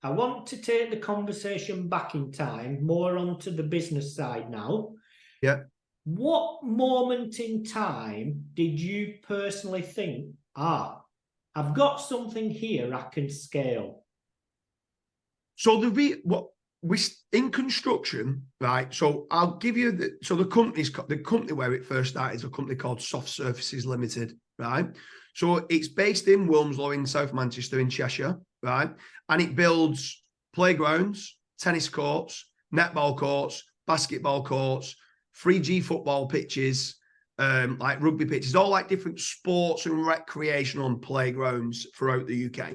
I want to take the conversation back in time, more onto the business side now. Yeah. What moment in time did you personally think, I've got something here I can scale? So we in construction, right? So I'll give you the company where it first started is a company called Soft Surfaces Limited, right? So it's based in Wilmslow in South Manchester in Cheshire, right? And it builds playgrounds, tennis courts, netball courts, basketball courts, 3G football pitches, like rugby pitches, all like different sports and recreational playgrounds throughout the UK.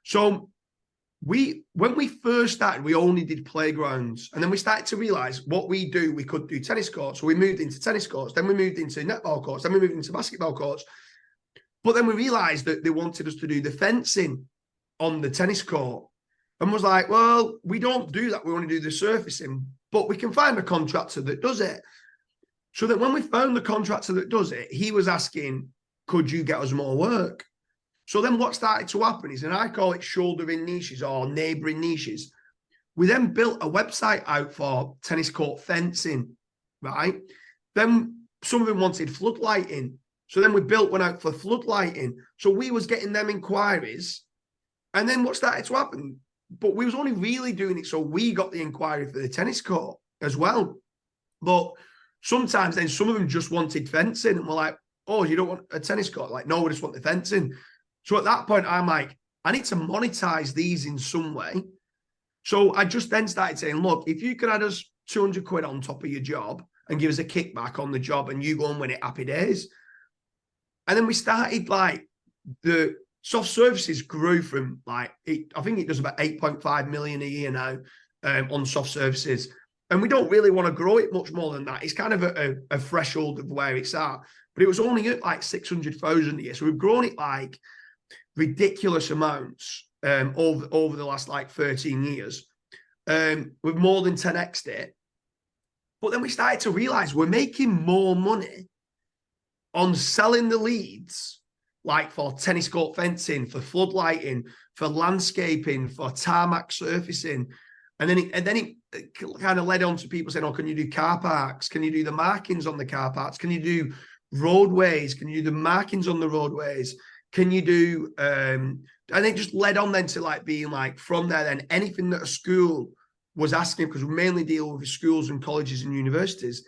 So when we first started, we only did playgrounds, and then we started to realize what we could do tennis courts. So we moved into tennis courts, then we moved into netball courts, then we moved into basketball courts. But then we realized that they wanted us to do the fencing on the tennis court, and was like, well, we don't do that. We only do the surfacing, but we can find a contractor that does it. So that when we found the contractor that does it, he was asking, could you get us more work? So then what started to happen is, and I call it shouldering niches or neighbouring niches, we then built a website out for tennis court fencing, right? Then some of them wanted floodlighting. So then we built one out for floodlighting. So we was getting them inquiries. And then what started to happen, but we was only really doing it so we got the inquiry for the tennis court as well. But sometimes then some of them just wanted fencing, and we're like, oh, you don't want a tennis court? Like, no, we just want the fencing. So at that point, I'm like, I need to monetize these in some way. So I just then started saying, look, if you can add us 200 quid on top of your job and give us a kickback on the job and you go and win it, happy days. And then we started, like, the soft services grew from, like, I think it does about 8.5 million a year now on soft services. And we don't really want to grow it much more than that. It's kind of a threshold of where it's at. But it was only at like 600,000 a year. So we've grown it like ridiculous amounts over the last like 13 years. We've more than 10x'd it. But then we started to realize we're making more money on selling the leads, like for tennis court fencing, for floodlighting, for landscaping, for tarmac surfacing. And then it kind of led on to people saying, oh, can you do car parks? Can you do the markings on the car parks? Can you do roadways? Can you do the markings on the roadways? Can you do, and it just led on then to like being like, from there then anything that a school was asking, because we mainly deal with schools and colleges and universities,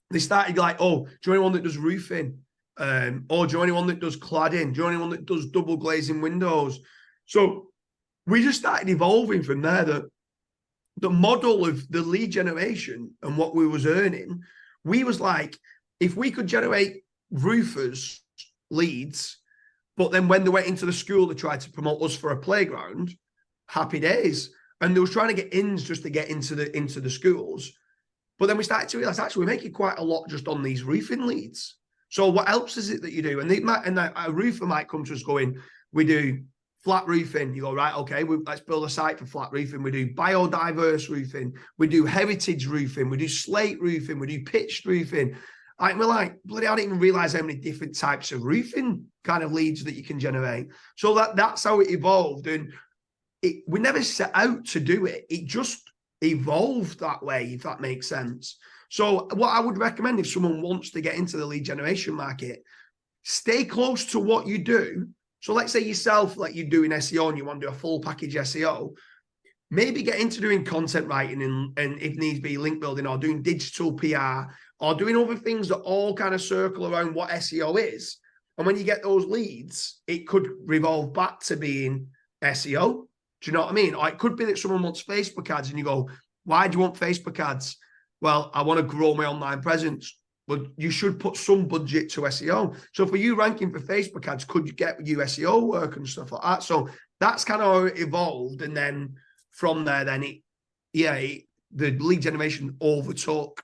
they started like, oh, do you know anyone that does roofing? Or do you know anyone that does cladding? Do you know anyone that does double glazing windows? So we just started evolving from there. The model of the lead generation and what we was earning, we was like, if we could generate roofers leads, but then when they went into the school, they tried to promote us for a playground, happy days. And they was trying to get ins just to get into the schools. But then we started to realize, actually, we're making quite a lot just on these roofing leads. So what else is it that you do? And a roofer might come to us going, we do flat roofing. You go, right, okay, let's build a site for flat roofing. We do biodiverse roofing. We do heritage roofing. We do slate roofing. We do pitched roofing. We're like, bloody, I didn't even realize how many different types of roofing kind of leads that you can generate. So that's how it evolved. And we never set out to do it. It just evolved that way, if that makes sense. So what I would recommend if someone wants to get into the lead generation market, stay close to what you do. So let's say yourself, like you're doing SEO and you want to do a full package SEO, maybe get into doing content writing and if needs be link building, or doing digital PR, or doing other things that all kind of circle around what SEO is. And when you get those leads, it could revolve back to being SEO. Do you know what I mean? Or it could be that someone wants Facebook ads and you go, why do you want Facebook ads? Well, I want to grow my online presence. Well, you should put some budget to SEO. So for you ranking for Facebook ads, could you get you SEO work and stuff like that? So that's kind of how it evolved. And then from there, then the lead generation overtook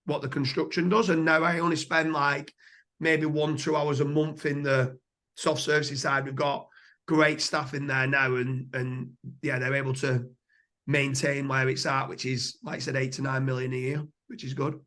what the construction does. And now I only spend like maybe 1-2 hours a month in the soft services side. We've got great staff in there now, and they're able to maintain where it's at, which is, like I said, 8 to 9 million a year, which is good.